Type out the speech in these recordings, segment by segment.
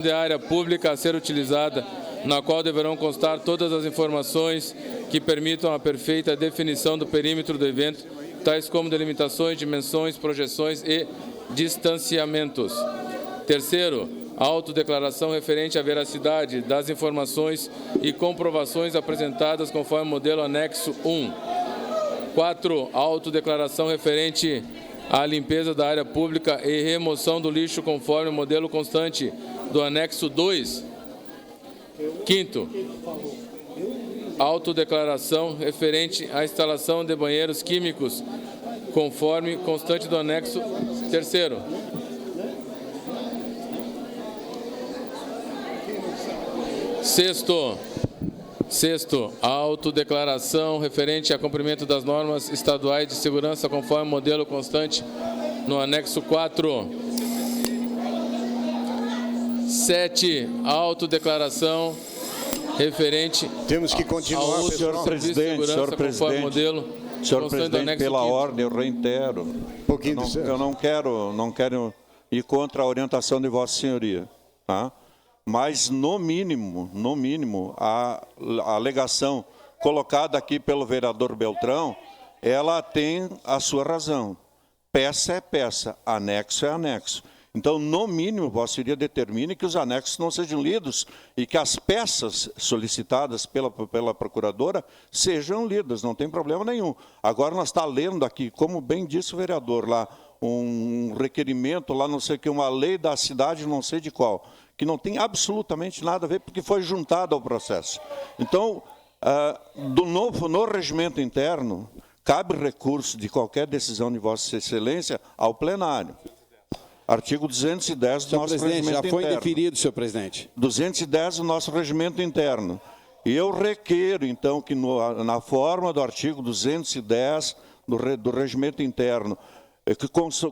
de área pública a ser utilizada, na qual deverão constar todas as informações que permitam a perfeita definição do perímetro do evento, tais como delimitações, dimensões, projeções e distanciamentos. Terceiro, a autodeclaração referente à veracidade das informações e comprovações apresentadas conforme o modelo anexo 1. 4. A autodeclaração referente à limpeza da área pública e remoção do lixo conforme o modelo constante do anexo 2. Quinto, autodeclaração referente à instalação de banheiros químicos conforme constante do anexo 3º. Sexto, a autodeclaração referente a cumprimento das normas estaduais de segurança conforme o modelo constante no anexo 4. 7, a autodeclaração referente Temos que continuar, ao uso senhor presidente, senhor presidente. Modelo, Senhor presidente, pela 5º. ordem, eu reitero. Eu não quero ir contra a orientação de Vossa Senhoria, tá? Mas, no mínimo, a alegação colocada aqui pelo vereador Beltrão, ela tem a sua razão. Peça é peça, anexo é anexo. Então, no mínimo, Vossa Senhoria determine que os anexos não sejam lidos e que as peças solicitadas pela procuradora sejam lidas, não tem problema nenhum. Agora, nós estamos lendo aqui, como bem disse o vereador lá, um requerimento lá, não sei o que, uma lei da cidade, não sei de qual, que não tem absolutamente nada a ver, porque foi juntada ao processo. Então, no regimento interno, cabe recurso de qualquer decisão de Vossa Excelência ao plenário. Artigo 210 do nosso regimento interno. Já foi indeferido, senhor presidente. 210 do nosso regimento interno. E eu requeiro, então, que na forma do artigo 210 do regimento interno,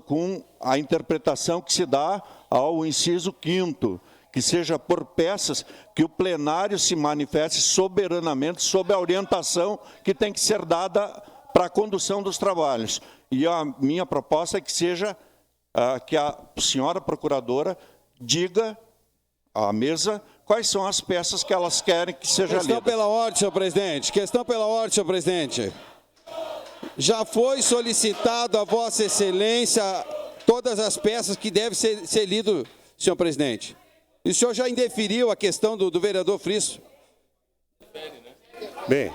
com a interpretação que se dá ao inciso 5º, que seja por peças, que o plenário se manifeste soberanamente sob a orientação que tem que ser dada para a condução dos trabalhos. E a minha proposta é que seja que a senhora procuradora diga à mesa quais são as peças que elas querem que seja lida. Questão pela ordem, senhor presidente. Questão pela ordem, senhor presidente. Já foi solicitado a Vossa Excelência todas as peças que devem ser lido, senhor presidente. E o senhor já indeferiu a questão do vereador Frisso. Bem,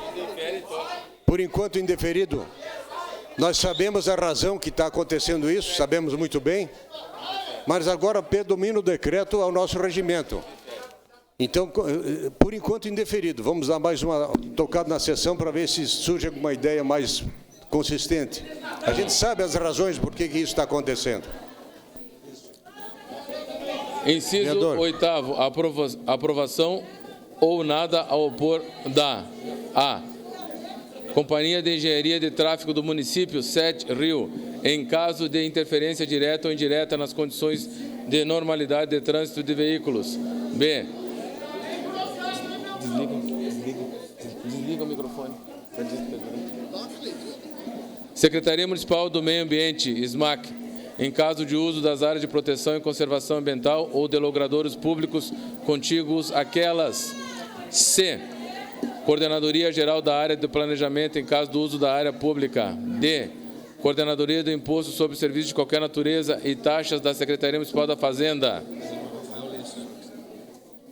por enquanto indeferido. Nós sabemos a razão que está acontecendo isso, sabemos muito bem, mas agora predomina o decreto ao nosso regimento. Então, por enquanto, indeferido. Vamos dar mais uma tocada na sessão para ver se surge alguma ideia mais consistente. A gente sabe as razões por que isso está acontecendo. Inciso 8º, aprovação ou nada a opor da A. Companhia de Engenharia de Tráfego do município, 7 Rio, em caso de interferência direta ou indireta nas condições de normalidade de trânsito de veículos. B. Desliga o microfone. Secretaria Municipal do Meio Ambiente, SMAC, em caso de uso das áreas de proteção e conservação ambiental ou de logradouros públicos contíguos àquelas. C. Coordenadoria Geral da Área de Planejamento em caso do uso da área pública. D. Coordenadoria do Imposto sobre Serviços de qualquer natureza e taxas da Secretaria Municipal da Fazenda.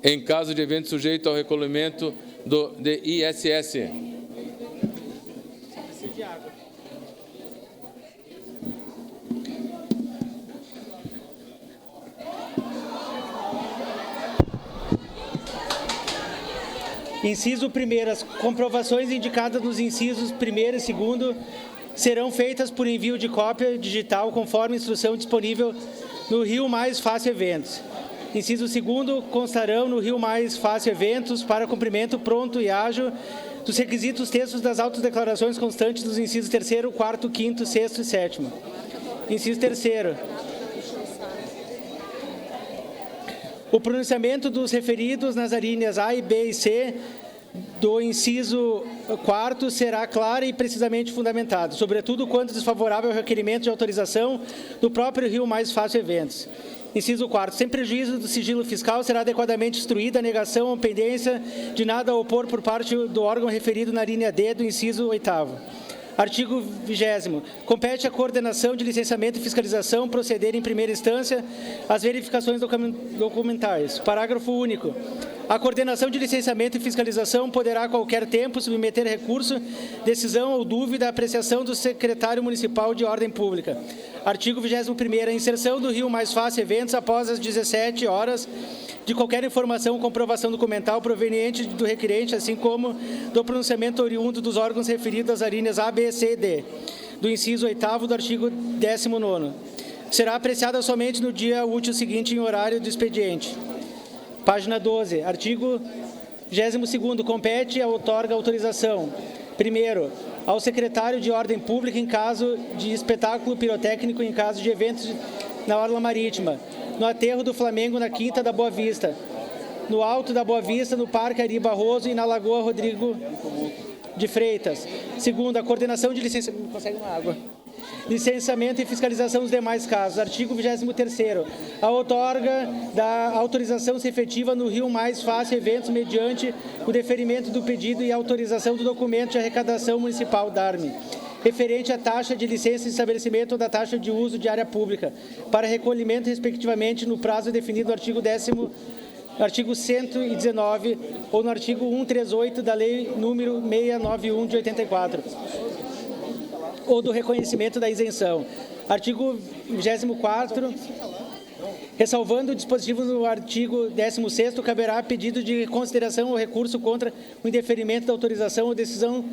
Em caso de evento sujeito ao recolhimento de ISS. Inciso 1º, as comprovações indicadas nos incisos 1º e 2º serão feitas por envio de cópia digital conforme instrução disponível no Rio Mais Fácil Eventos. Inciso 2º, constarão no Rio Mais Fácil Eventos para cumprimento pronto e ágil dos requisitos textos das autodeclarações constantes dos incisos 3º, 4º, 5º, 6º e 7º. Inciso 3º. O pronunciamento dos referidos nas alíneas A e B e C do inciso 4º será claro e precisamente fundamentado, sobretudo quanto desfavorável ao requerimento de autorização do próprio Rio Mais Fácil Eventos. Inciso 4. Sem prejuízo do sigilo fiscal, será adequadamente instruída a negação ou pendência de nada a opor por parte do órgão referido na linha D do inciso 8º. Artigo 20º. Compete à coordenação de licenciamento e fiscalização proceder em primeira instância às verificações documentais. Parágrafo único. A coordenação de licenciamento e fiscalização poderá a qualquer tempo submeter recurso, decisão ou dúvida à apreciação do secretário municipal de ordem pública. Artigo 21º. A inserção do Rio Mais Fácil Eventos após as 17 horas de qualquer informação ou comprovação documental proveniente do requerente, assim como do pronunciamento oriundo dos órgãos referidos às alíneas A, B, C e D, do inciso 8º do artigo 19º. Será apreciada somente no dia útil seguinte em horário do expediente. Página 12. Artigo 22º. Compete e outorga autorização. Primeiro, ao secretário de ordem pública em caso de espetáculo pirotécnico em caso de eventos na orla marítima, no aterro do Flamengo na Quinta da Boa Vista, no Alto da Boa Vista, no Parque Ari Barroso e na Lagoa Rodrigo de Freitas. Segundo, a coordenação de licenciamento... Consegue uma água? Licenciamento e fiscalização dos demais casos. Artigo 23º. A outorga da autorização se efetiva no Rio Mais Fácil Eventos mediante o deferimento do pedido e autorização do documento de arrecadação municipal, DARME, referente à taxa de licença de estabelecimento ou da taxa de uso de área pública, para recolhimento, respectivamente, no prazo definido no artigo 119 ou no artigo 138 da Lei número 691 de 84, ou do reconhecimento da isenção. Artigo 24º. Ressalvando o dispositivo no artigo 16º, caberá pedido de consideração ou recurso contra o indeferimento da autorização ou decisão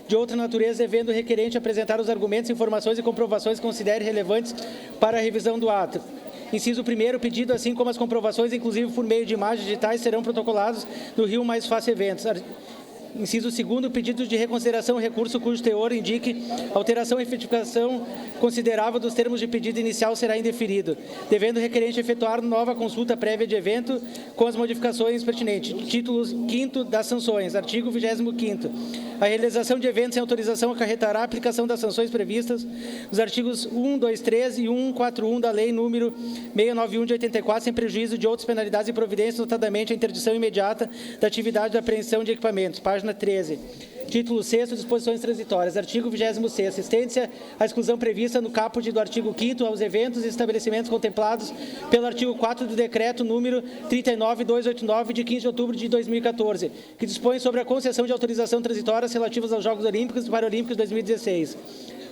de outra natureza, devendo o requerente apresentar os argumentos, informações e comprovações que considere relevantes para a revisão do ato. Inciso 1º, o pedido, assim como as comprovações, inclusive por meio de imagens digitais, serão protocolados no Rio Mais Fácil Eventos. Inciso 2º, pedido de reconsideração recurso cujo teor indique alteração e efetivação considerável dos termos de pedido inicial será indeferido, devendo o requerente efetuar nova consulta prévia de evento com as modificações pertinentes. Título 5º das sanções. Artigo 25º. A realização de eventos sem autorização acarretará a aplicação das sanções previstas nos artigos 1, 2, 3 e 141 da Lei número 691 de 84, sem prejuízo de outras penalidades e providências, notadamente a interdição imediata da atividade de apreensão de equipamentos. Página 13. Título 6º, disposições transitórias. Artigo 26º. Estende-se a exclusão prevista no caput do artigo 5º aos eventos e estabelecimentos contemplados pelo artigo 4 do decreto número 39289 de 15 de outubro de 2014, que dispõe sobre a concessão de autorização transitórias relativas aos Jogos Olímpicos e Paralímpicos de 2016.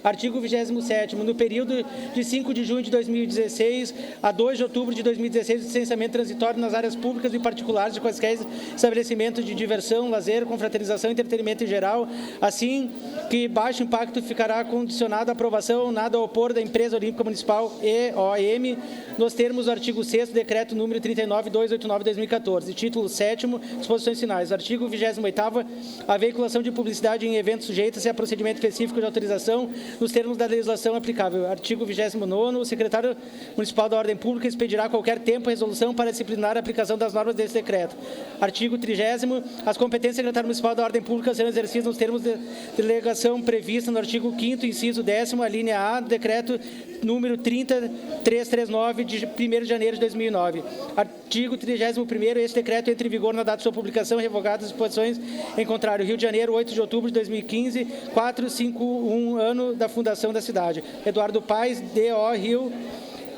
Artigo 27º. No período de 5 de junho de 2016 a 2 de outubro de 2016, o licenciamento transitório nas áreas públicas e particulares de quaisquer estabelecimentos de diversão, lazer, confraternização e entretenimento em geral, assim que baixo impacto ficará condicionado à aprovação, nada a opor da Empresa Olímpica Municipal EOM, nos termos do artigo 6º, decreto número 39289 de 2014. Título 7º, disposições finais. Artigo 28º. A veiculação de publicidade em eventos sujeitos a procedimento específico de autorização nos termos da legislação aplicável. Artigo 29º. O secretário municipal da Ordem Pública expedirá a qualquer tempo resolução para disciplinar a aplicação das normas desse decreto. Artigo 30º. As competências do secretário municipal da Ordem Pública serão exercidas nos termos de delegação prevista no artigo 5º, inciso 10º, a linha A, do decreto número 30339 de 1º de janeiro de 2009. Artigo 31º. Este decreto entra em vigor na data de sua publicação, revogadas as disposições em contrário. Rio de Janeiro, 8 de outubro de 2015, 451 ano da fundação da cidade. Eduardo Paes, D.O. Rio,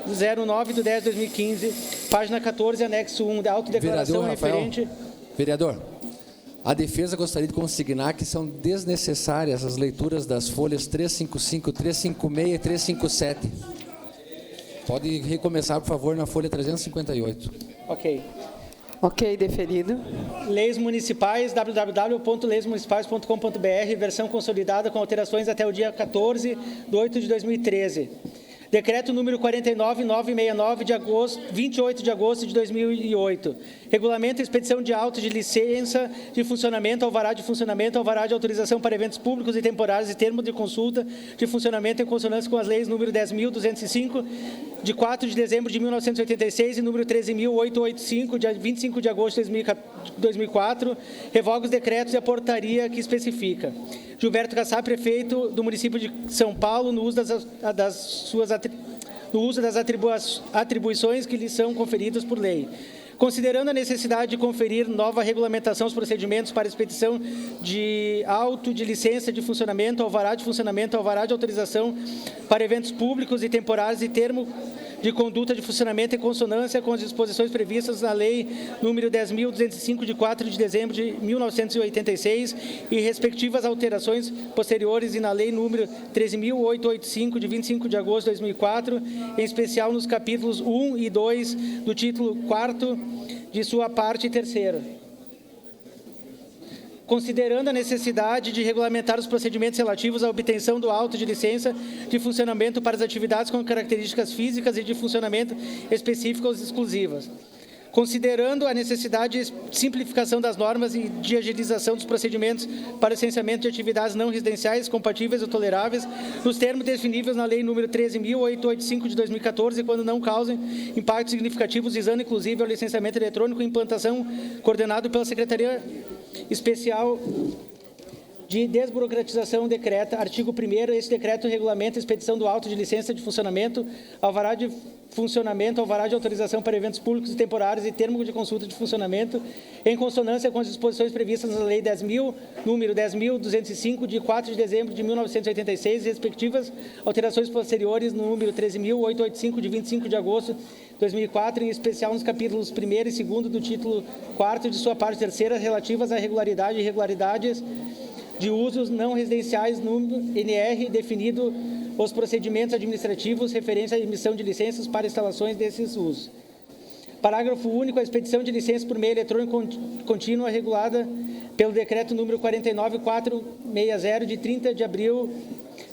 09 de 10 de 2015, página 14, anexo 1, da autodeclaração referente... Vereador, a defesa gostaria de consignar que são desnecessárias as leituras das folhas 355, 356 e 357. Pode recomeçar, por favor, na folha 358. Ok. Ok, deferido. Leis Municipais, www.leismunicipais.com.br, versão consolidada com alterações até o dia 14 de 8 de 2013. Decreto número 49969 de agosto, 28 de agosto de 2008. Regulamento e expedição de autos de licença de funcionamento, alvará de funcionamento, alvará de autorização para eventos públicos e temporários e termo de consulta de funcionamento em consonância com as leis número 10.205 de 4 de dezembro de 1986 e número 13.885 de 25 de agosto de 2004. Revoga os decretos e a portaria que especifica. Gilberto Kassab, prefeito do município de São Paulo, no uso das suas no uso das atribuições que lhes são conferidas por lei. Considerando a necessidade de conferir nova regulamentação aos procedimentos para expedição de auto de licença de funcionamento, alvará de funcionamento, alvará de autorização para eventos públicos e temporários e termo de conduta de funcionamento em consonância com as disposições previstas na Lei nº 10.205, de 4 de dezembro de 1986, e respectivas alterações posteriores, e na Lei nº 13.885, de 25 de agosto de 2004, em especial nos capítulos 1 e 2 do título 4 de sua parte 3ª. Considerando a necessidade de regulamentar os procedimentos relativos à obtenção do auto de licença de funcionamento para as atividades com características físicas e de funcionamento específicas exclusivas. Considerando a necessidade de simplificação das normas e de agilização dos procedimentos para licenciamento de atividades não residenciais compatíveis ou toleráveis, nos termos definíveis na Lei nº 13.885, de 2014, quando não causem impactos significativos, visando inclusive ao licenciamento eletrônico e implantação coordenado pela Secretaria Especial de Desburocratização, decreta, artigo 1º, este decreto regulamenta a expedição do auto de licença de funcionamento, alvará de funcionamento, alvará de autorização para eventos públicos e temporários e termo de consulta de funcionamento, em consonância com as disposições previstas na Lei número 10.205, de 4 de dezembro de 1986, e respectivas alterações posteriores no número 13.885, de 25 de agosto de 2004, em especial nos capítulos 1º e 2º do título 4 de sua parte 3ª, relativas à regularidade e irregularidades de usos não residenciais no NR, definido os procedimentos administrativos referentes à emissão de licenças para instalações desses usos. Parágrafo único. A expedição de licenças por meio eletrônico contínua regulada pelo Decreto número 49460, de 30 de abril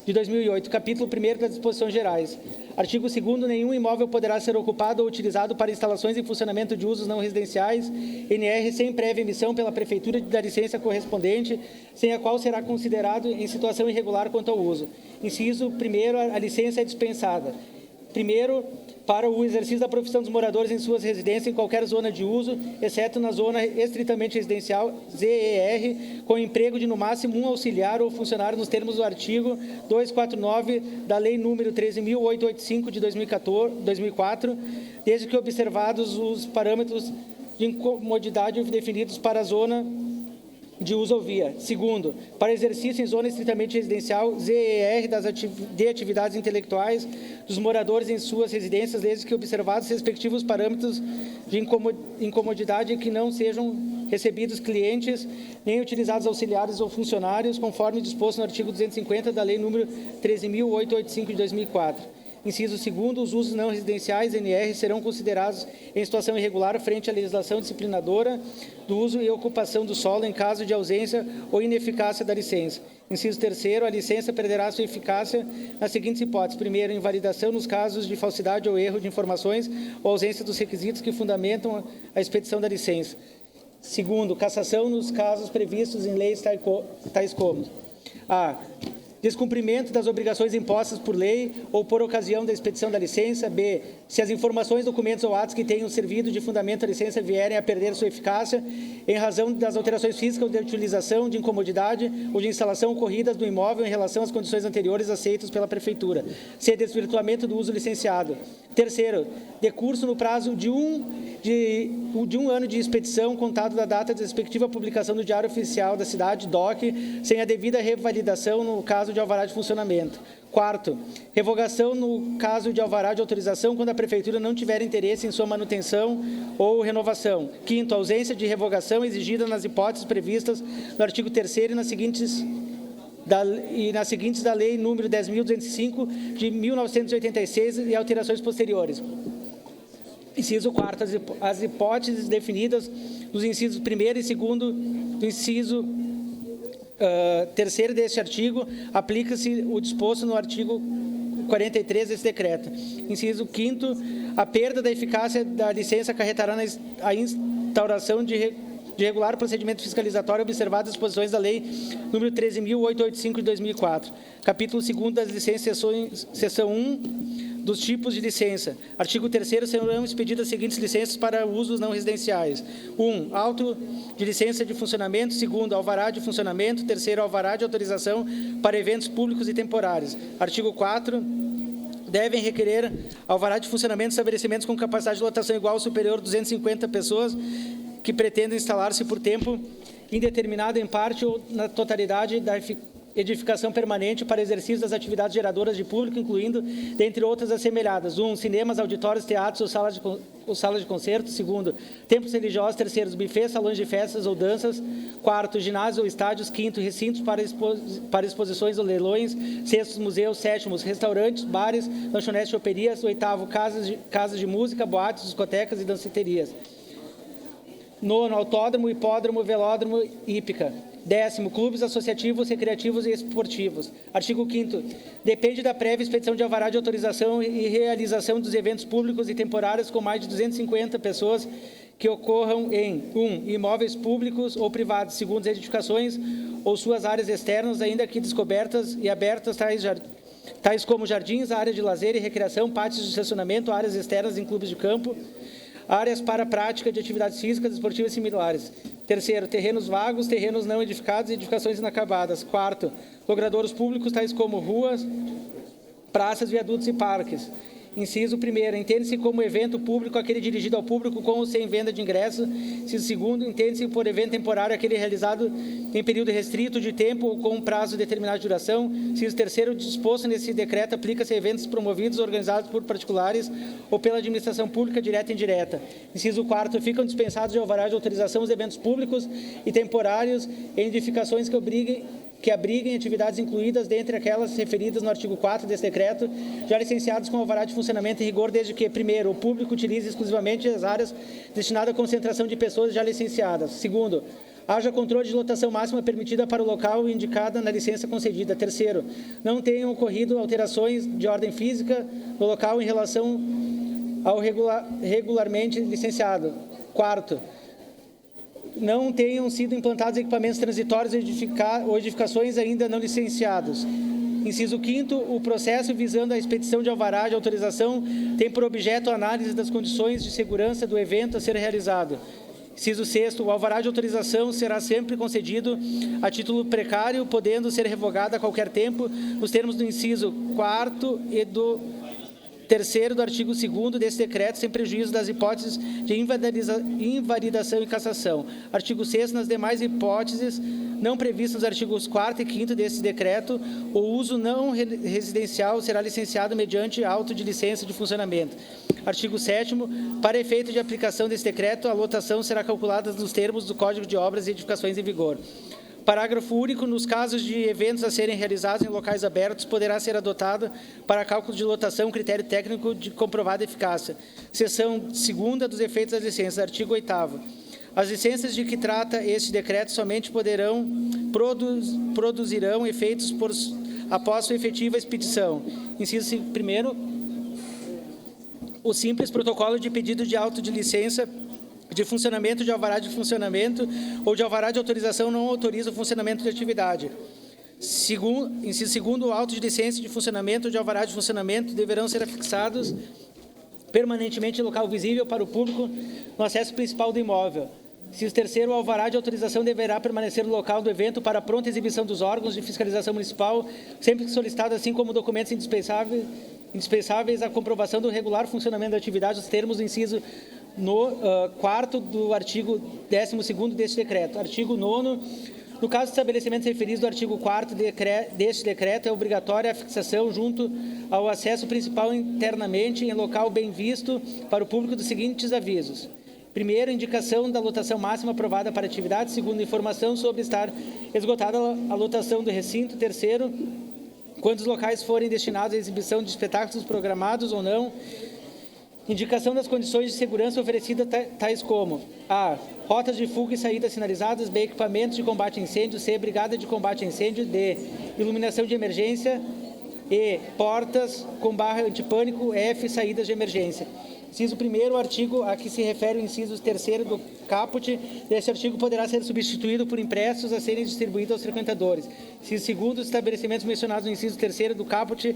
de 2008, capítulo 1º das disposições gerais. Artigo 2º. Nenhum imóvel poderá ser ocupado ou utilizado para instalações em funcionamento de usos não residenciais, NR, sem prévia emissão pela Prefeitura da licença correspondente, sem a qual será considerado em situação irregular quanto ao uso. Inciso 1º. A licença é dispensada. Primeiro, para o exercício da profissão dos moradores em suas residências em qualquer zona de uso, exceto na zona estritamente residencial, ZER, com emprego de no máximo um auxiliar ou funcionário nos termos do artigo 249 da Lei número 13.885, de 2004, desde que observados os parâmetros de incomodidade definidos para a zona de uso ou via. Segundo, para exercício em zona estritamente residencial, ZER, de atividades intelectuais dos moradores em suas residências, desde que observados respectivos parâmetros de incomodidade, que não sejam recebidos clientes, nem utilizados auxiliares ou funcionários, conforme disposto no artigo 250 da Lei número 13.885, de 2004. Inciso 2º. Os usos não residenciais, NR, serão considerados em situação irregular frente à legislação disciplinadora do uso e ocupação do solo em caso de ausência ou ineficácia da licença. Inciso 3º. A licença perderá sua eficácia nas seguintes hipóteses. Primeiro, invalidação nos casos de falsidade ou erro de informações ou ausência dos requisitos que fundamentam a expedição da licença. Segundo, cassação nos casos previstos em leis tais como: a. Descumprimento das obrigações impostas por lei ou por ocasião da expedição da licença. B. Se as informações, documentos ou atos que tenham servido de fundamento à licença vierem a perder sua eficácia em razão das alterações físicas ou de utilização, de incomodidade ou de instalação ocorridas no imóvel em relação às condições anteriores aceitas pela Prefeitura. C. Desvirtuamento do uso licenciado. Terceiro, decurso no prazo de um ano de expedição, contado da data da respectiva publicação no Diário Oficial da Cidade, DOC, sem a devida revalidação no caso de alvará de funcionamento. Quarto, revogação no caso de alvará de autorização, quando a Prefeitura não tiver interesse em sua manutenção ou renovação. Quinto, ausência de revogação exigida nas hipóteses previstas no artigo 3º e nas seguintes da Lei número 10.205, de 1986, e alterações posteriores. Inciso 4º. As hipóteses definidas nos incisos 1º e 2º do inciso 3º deste artigo, aplica-se o disposto no artigo 43 desse decreto. Inciso 5º. A perda da eficácia da licença acarretará a instauração de regular procedimento fiscalizatório, observadas as disposições da Lei número 13.885, de 2004. Capítulo 2º das licenças, seção 1, dos tipos de licença. Artigo 3º. Serão expedidas as seguintes licenças para usos não residenciais. 1. Auto de licença de funcionamento. 2º. Alvará de funcionamento. 3º. Alvará de autorização para eventos públicos e temporários. Artigo 4 devem requerer alvará de funcionamento de estabelecimentos com capacidade de lotação igual ou superior a 250 pessoas que pretendem instalar-se por tempo indeterminado em parte ou na totalidade da edificação permanente para exercício das atividades geradoras de público, incluindo, dentre outras, assemelhadas: 1. Cinemas, auditórios, teatros ou salas de concertos. 2. Templos religiosos. 3. Bufês, salões de festas ou danças. 4. Ginásios ou estádios. 5. Recintos para exposições ou leilões. 6. Museus. 7. Restaurantes, bares, lanchonetes, choperias. 8. Casas de música, boates, discotecas e danceterias. 9. Autódromo, hipódromo, velódromo e hípica. 10. Clubes associativos, recreativos e esportivos. Artigo 5º. Depende da prévia expedição de alvará de autorização e realização dos eventos públicos e temporários com mais de 250 pessoas que ocorram em 1. Imóveis públicos ou privados, segundo edificações ou suas áreas externas, ainda que descobertas e abertas, tais como jardins, áreas de lazer e recreação, pátios de estacionamento, áreas externas em clubes de campo, áreas para prática de atividades físicas, esportivas e similares. 3. Terrenos vagos, terrenos não edificados e edificações inacabadas. 4. Logradouros públicos, tais como ruas, praças, viadutos e parques. Inciso 1º. Entende-se como evento público aquele dirigido ao público com ou sem venda de ingressos. Inciso 2º. Entende-se por evento temporário aquele realizado em período restrito de tempo ou com um prazo determinado de duração. Inciso 3º. Disposto nesse decreto aplica-se a eventos promovidos ou organizados por particulares ou pela administração pública direta e indireta. Inciso 4º. Ficam dispensados de alvará de autorização os eventos públicos e temporários em edificações que abriguem atividades incluídas dentre aquelas referidas no artigo 4 deste decreto, já licenciados com alvará de funcionamento em rigor, desde que, primeiro, o público utilize exclusivamente as áreas destinadas à concentração de pessoas já licenciadas. Segundo, haja controle de lotação máxima permitida para o local indicada na licença concedida. Terceiro, não tenham ocorrido alterações de ordem física no local em relação ao regularmente licenciado. Quarto, não tenham sido implantados equipamentos transitórios ou edificações ainda não licenciados. Inciso 5º, o processo visando a expedição de alvará de autorização tem por objeto a análise das condições de segurança do evento a ser realizado. Inciso 6º, o alvará de autorização será sempre concedido a título precário, podendo ser revogado a qualquer tempo, nos termos do inciso 4º e do 3º do artigo 2º desse decreto, sem prejuízo das hipóteses de invalidação e cassação. Artigo 6º, nas demais hipóteses não previstas nos artigos 4º e 5º desse decreto, o uso não residencial será licenciado mediante auto de licença de funcionamento. Artigo 7º, para efeito de aplicação desse decreto, a lotação será calculada nos termos do Código de Obras e Edificações em vigor. Parágrafo único. Nos casos de eventos a serem realizados em locais abertos, poderá ser adotado para cálculo de lotação critério técnico de comprovada eficácia. Seção 2ª dos efeitos das licenças. Artigo 8º. As licenças de que trata este decreto somente produzirão efeitos após sua efetiva expedição. Inciso 1º. O simples protocolo de pedido de auto de licença de funcionamento, de alvará de funcionamento ou de alvará de autorização não autoriza o funcionamento de atividade. Inciso 2º, o auto de licença de funcionamento ou de alvará de funcionamento deverão ser afixados permanentemente em local visível para o público no acesso principal do imóvel. Inciso 3º, o alvará de autorização deverá permanecer no local do evento para pronta exibição dos órgãos de fiscalização municipal, sempre que solicitado, assim como documentos indispensáveis à comprovação do regular funcionamento da atividade, os termos do inciso 4º do artigo 12º deste decreto. Artigo 9º. No caso de estabelecimentos referidos do artigo 4º deste decreto, é obrigatória a fixação junto ao acesso principal internamente em local bem visto para o público dos seguintes avisos. Primeiro, indicação da lotação máxima aprovada para a atividade. Segundo, informação sobre estar esgotada a lotação do recinto. Terceiro, quando os locais forem destinados à exibição de espetáculos programados ou não. Indicação das condições de segurança oferecidas, tais como: A. Rotas de fuga e saída sinalizadas. B. Equipamentos de combate a incêndio. C. Brigada de combate a incêndio. D. Iluminação de emergência. E. Portas com barra antipânico. F. Saídas de emergência. Inciso 1º, o artigo a que se refere o inciso 3º do caput deste artigo poderá ser substituído por impressos a serem distribuídos aos frequentadores. Inciso 2º, os estabelecimentos mencionados no inciso 3º do caput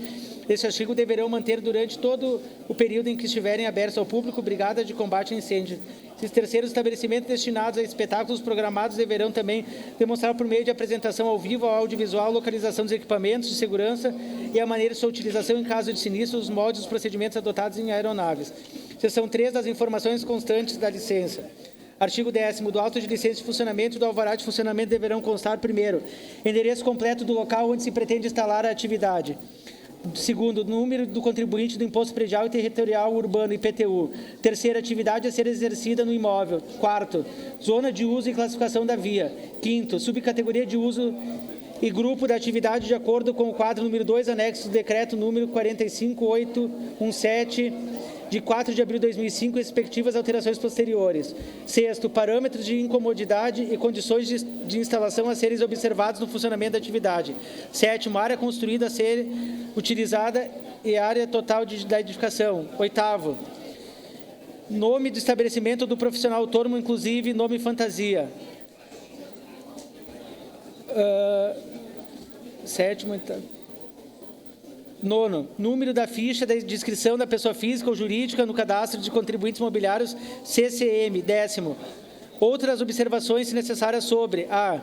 deste artigo deverão manter durante todo o período em que estiverem abertos ao público brigada de combate a incêndio. Inciso 3º, os estabelecimentos destinados a espetáculos programados deverão também demonstrar por meio de apresentação ao vivo, ao audiovisual, localização dos equipamentos de segurança e a maneira de sua utilização em caso de sinistro, os moldes e os procedimentos adotados em aeronaves. Seção 3 das informações constantes da licença. Artigo 10º. Do auto de licença de funcionamento e do alvará de funcionamento deverão constar, primeiro, endereço completo do local onde se pretende instalar a atividade. Segundo, número do contribuinte do Imposto Predial e Territorial Urbano, IPTU. Terceiro, atividade a ser exercida no imóvel. Quarto, zona de uso e classificação da via. Quinto, subcategoria de uso e grupo da atividade de acordo com o quadro número 2, anexo do decreto número 45817, de 4 de abril de 2005, respectivas alterações posteriores. Sexto, parâmetros de incomodidade e condições de instalação a serem observados no funcionamento da atividade. Sétimo, área construída a ser utilizada e área total da edificação. Oitavo, nome do estabelecimento do profissional autônomo, inclusive nome fantasia. Sétimo, então. Nono, número da ficha de inscrição da pessoa física ou jurídica no cadastro de contribuintes imobiliários CCM. Décimo, outras observações se necessárias sobre a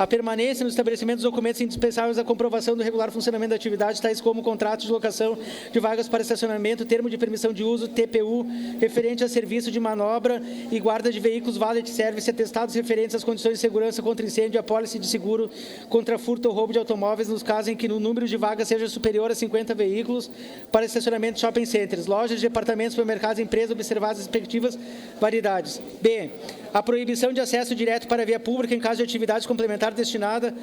permanência no estabelecimento dos documentos indispensáveis à comprovação do regular funcionamento da atividade, tais como contrato de locação de vagas para estacionamento, termo de permissão de uso, TPU, referente a serviço de manobra e guarda de veículos, valet service, atestados referentes às condições de segurança contra incêndio, apólice de seguro contra furto ou roubo de automóveis, nos casos em que o número de vagas seja superior a 50 veículos para estacionamento de shopping centers, lojas, departamentos, supermercados, empresas, observadas as respectivas variedades. B, a proibição de acesso direto para a via pública em caso de atividade complementar destinada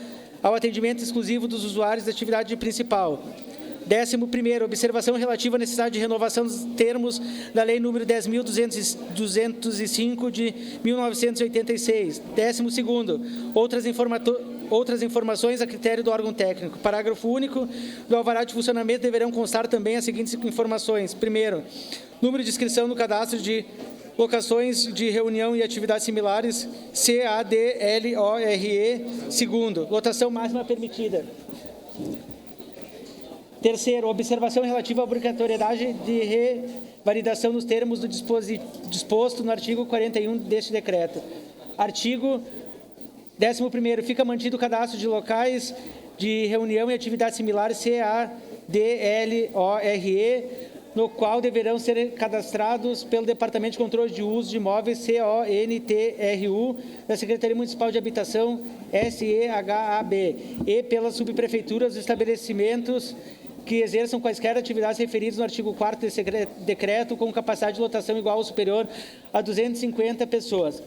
ao atendimento exclusivo dos usuários da atividade principal. 11º, observação relativa à necessidade de renovação dos termos da Lei nº 10.205 de 1986. 12º, outras informações a critério do órgão técnico. Parágrafo único. Do alvará de funcionamento deverão constar também as seguintes informações. Primeiro, número de inscrição no cadastro de locações de reunião e atividades similares, CADLORE. Segundo, lotação máxima permitida. Terceiro, observação relativa à obrigatoriedade de revalidação nos termos do disposto no artigo 41 deste decreto. Artigo 11º, fica mantido o cadastro de locais de reunião e atividades similares, CADLORE, no qual deverão ser cadastrados pelo Departamento de Controle de Uso de Imóveis, CONTRU, da Secretaria Municipal de Habitação, SEHAB, e pelas subprefeituras dos estabelecimentos que exerçam quaisquer atividades referidas no artigo 4º desse decreto, com capacidade de lotação igual ou superior a 250 pessoas.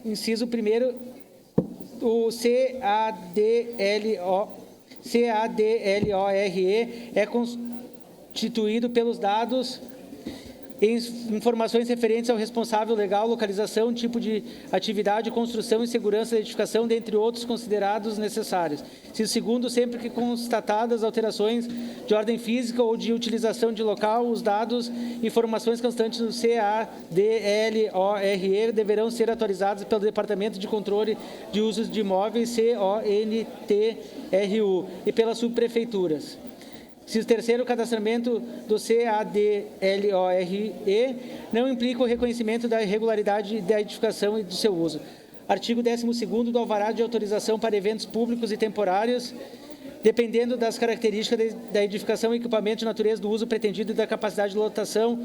Inciso 1º, o CADLORE é constituído pelos dados e informações referentes ao responsável legal, localização, tipo de atividade, construção e segurança da edificação, dentre outros considerados necessários. Inciso 2º, sempre que constatadas alterações de ordem física ou de utilização de local, os dados e informações constantes do CADLORE deverão ser atualizados pelo Departamento de Controle de Usos de Imóveis, CONTRU, e pelas subprefeituras. Inciso 3º, o cadastramento do CADLORE não implica o reconhecimento da irregularidade da edificação e do seu uso. Artigo 12º do alvará de autorização para eventos públicos e temporários, dependendo das características da edificação e equipamento de natureza do uso pretendido e da capacidade de lotação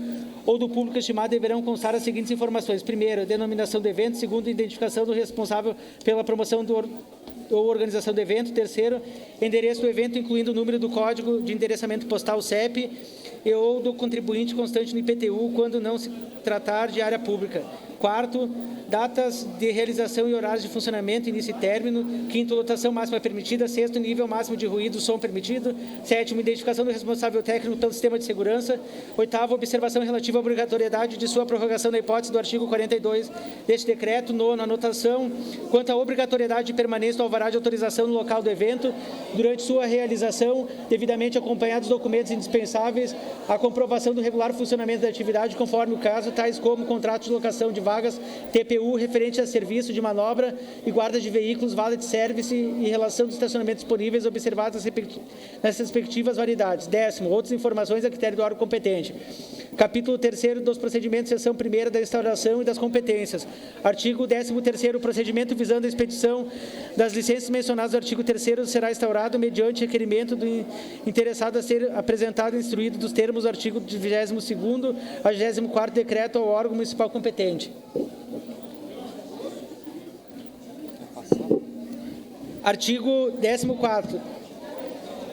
ou do público estimado, deverão constar as seguintes informações. Primeiro, denominação do evento. Segundo, identificação do responsável pela promoção ou organização do evento. Terceiro, endereço do evento, incluindo o número do código de endereçamento postal CEP e ou do contribuinte constante no IPTU, quando não se tratar de área pública. Quarto, datas de realização e horários de funcionamento, início e término. Quinto, lotação máxima permitida. Sexto, nível máximo de ruído, som permitido. Sétimo, identificação do responsável técnico pelo sistema de segurança. Oitavo, observação relativa à obrigatoriedade de sua prorrogação na hipótese do artigo 42 deste decreto. Nono, anotação quanto à obrigatoriedade de permanência do alvará de autorização no local do evento durante sua realização, devidamente acompanhados documentos indispensáveis a comprovação do regular funcionamento da atividade, conforme o caso, tais como contrato de locação de vagas, TPU, referente a serviço de manobra e guarda de veículos, valet service e relação de estacionamento disponíveis, observadas nas respectivas variedades. 10º, outras informações a critério do órgão competente. Capítulo 3º dos procedimentos, seção 1ª da instauração e das competências. Artigo 13º, o procedimento visando a expedição das licenças mencionadas no artigo 3º será instaurado mediante requerimento do interessado a ser apresentado e instruído dos termos do artigo 22º a 24º decreto ao órgão municipal competente. Artigo 14º.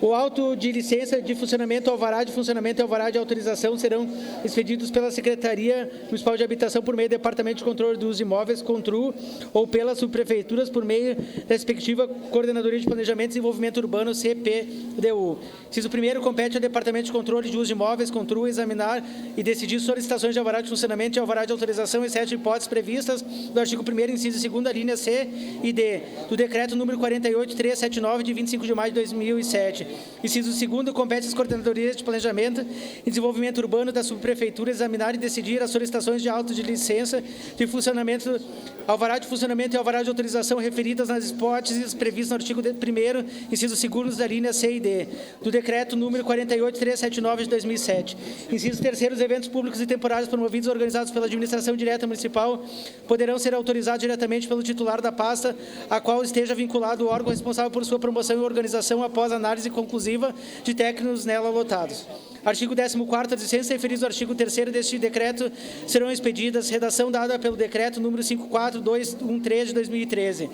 O auto de licença de funcionamento, alvará de funcionamento e alvará de autorização serão expedidos pela Secretaria Municipal de Habitação por meio do Departamento de Controle dos Imóveis, CONTRU, ou pelas subprefeituras por meio da respectiva Coordenadoria de Planejamento e Desenvolvimento Urbano, CPDU. Inciso 1º, compete ao Departamento de Controle de Usos de Imóveis, CONTRU, examinar e decidir solicitações de alvará de funcionamento e alvará de autorização, exceto hipóteses previstas no artigo 1º, inciso 2º, linha C e D, do Decreto número 48379, de 25 de maio de 2007. Inciso 2º, compete às coordenadorias de planejamento e desenvolvimento urbano da subprefeitura examinar e decidir as solicitações de auto de licença de funcionamento, alvará de funcionamento e alvará de autorização referidas nas hipóteses previstas no artigo 1º, inciso 2º da linha C e D, do Decreto número 48379 de 2007. Inciso 3º, os eventos públicos e temporários promovidos ou organizados pela administração direta municipal poderão ser autorizados diretamente pelo titular da pasta, a qual esteja vinculado o órgão responsável por sua promoção e organização após análise conclusiva de técnicos nela lotados. Artigo 14º, as licenças referidas ao artigo 3º deste decreto serão expedidas, redação dada pelo decreto número 54213 de 2013.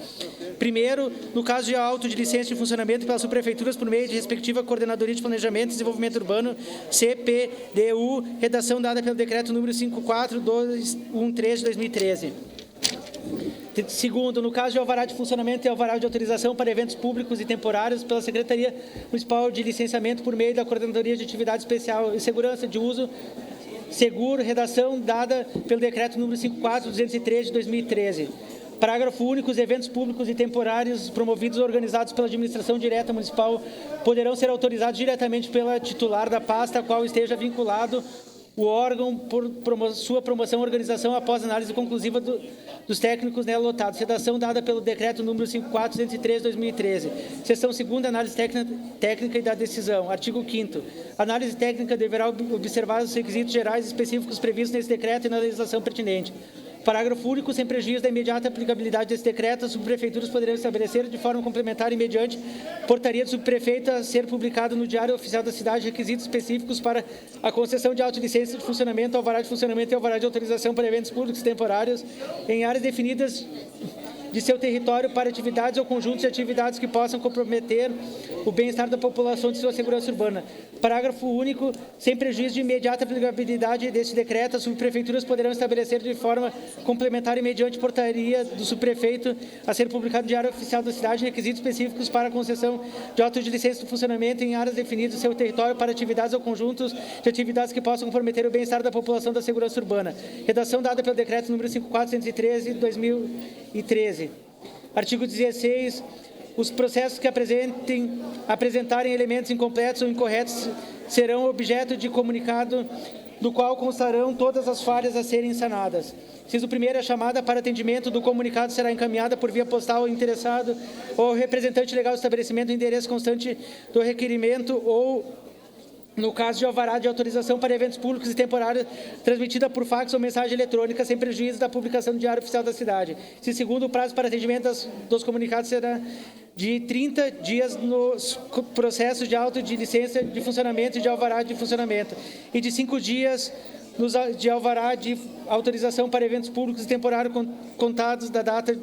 Primeiro, no caso de auto de licença de funcionamento pelas subprefeituras por meio de respectiva Coordenadoria de Planejamento e Desenvolvimento Urbano, CPDU, redação dada pelo decreto número 54213 de 2013. Segundo, no caso de alvará de funcionamento e alvará de autorização para eventos públicos e temporários pela Secretaria Municipal de Licenciamento por meio da Coordenadoria de Atividade Especial e Segurança de Uso Seguro, redação dada pelo Decreto número 54213 de 2013. Parágrafo único, os eventos públicos e temporários promovidos ou organizados pela administração direta municipal poderão ser autorizados diretamente pela titular da pasta, a qual esteja vinculado o órgão por sua promoção e organização após análise conclusiva dos técnicos nela lotados. Redação dada pelo decreto número 54213 de 2013. Seção 2ª, análise técnica e da decisão. Artigo 5º. Análise técnica deverá observar os requisitos gerais específicos previstos nesse decreto e na legislação pertinente. Parágrafo único, sem prejuízo da imediata aplicabilidade desse decreto, as subprefeituras poderão estabelecer de forma complementar e mediante portaria do subprefeito a ser publicado no Diário Oficial da Cidade requisitos específicos para a concessão de autolicença de funcionamento, alvará de funcionamento e alvará de autorização para eventos públicos temporários em áreas definidas de seu território para atividades ou conjuntos de atividades que possam comprometer o bem-estar da população de sua segurança urbana. Parágrafo único, sem prejuízo de imediata aplicabilidade deste decreto, as subprefeituras poderão estabelecer de forma complementar e mediante portaria do subprefeito a ser publicado no Diário Oficial da Cidade requisitos específicos para a concessão de auto de licença de funcionamento em áreas definidas do seu território para atividades ou conjuntos de atividades que possam comprometer o bem-estar da população da segurança urbana. Redação dada pelo decreto número 54213 de 2013. Artigo 16. Os processos que apresentarem elementos incompletos ou incorretos serão objeto de comunicado do qual constarão todas as falhas a serem sanadas. Inciso 1º, a chamada para atendimento do comunicado será encaminhada por via postal ao interessado ou ao representante legal do estabelecimento o endereço constante do requerimento ou, no caso de alvará de autorização para eventos públicos e temporários, transmitida por fax ou mensagem eletrônica, sem prejuízo da publicação no Diário Oficial da Cidade. Se segundo, o prazo para atendimento dos comunicados será de 30 dias nos processos de auto de licença de funcionamento e de alvará de funcionamento, e de 5 dias de alvará de autorização para eventos públicos e temporários contados da data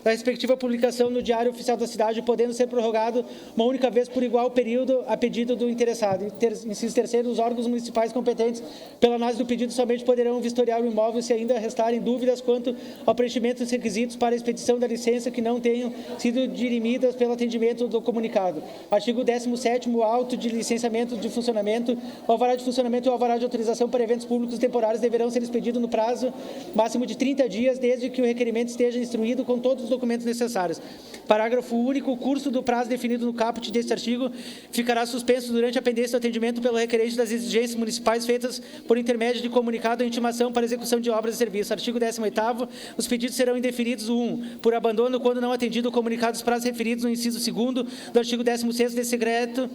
da respectiva publicação no Diário Oficial da Cidade, podendo ser prorrogado uma única vez por igual período a pedido do interessado. Inciso 3º, os órgãos municipais competentes pela análise do pedido somente poderão vistoriar o imóvel se ainda restarem dúvidas quanto ao preenchimento dos requisitos para a expedição da licença que não tenham sido dirimidas pelo atendimento do comunicado. Artigo 17º, o auto de licenciamento de funcionamento, o alvará de funcionamento e o alvará de autorização para eventos públicos temporários deverão ser expedidos no prazo máximo de 30 dias, desde que o requerimento esteja instruído com todos os documentos necessários. Parágrafo único. O curso do prazo definido no caput deste artigo ficará suspenso durante a pendência do atendimento pelo requerente das exigências municipais feitas por intermédio de comunicado ou intimação para execução de obras e serviços. Artigo 18º. Os pedidos serão indeferidos: 1. Por abandono, quando não atendido o comunicado dos prazos referidos no inciso 2º do artigo 16º desse decreto.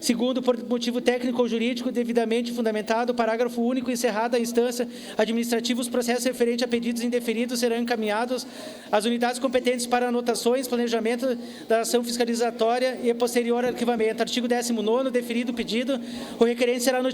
2. Por motivo técnico ou jurídico devidamente fundamentado. Parágrafo único. Encerrada a instância administrativa, os processos referentes a pedidos indeferidos serão encaminhados às unidades competentes para anotações, planejamento da ação fiscalizatória e posterior arquivamento. Artigo 19º. Deferido o pedido, o requerente será notificado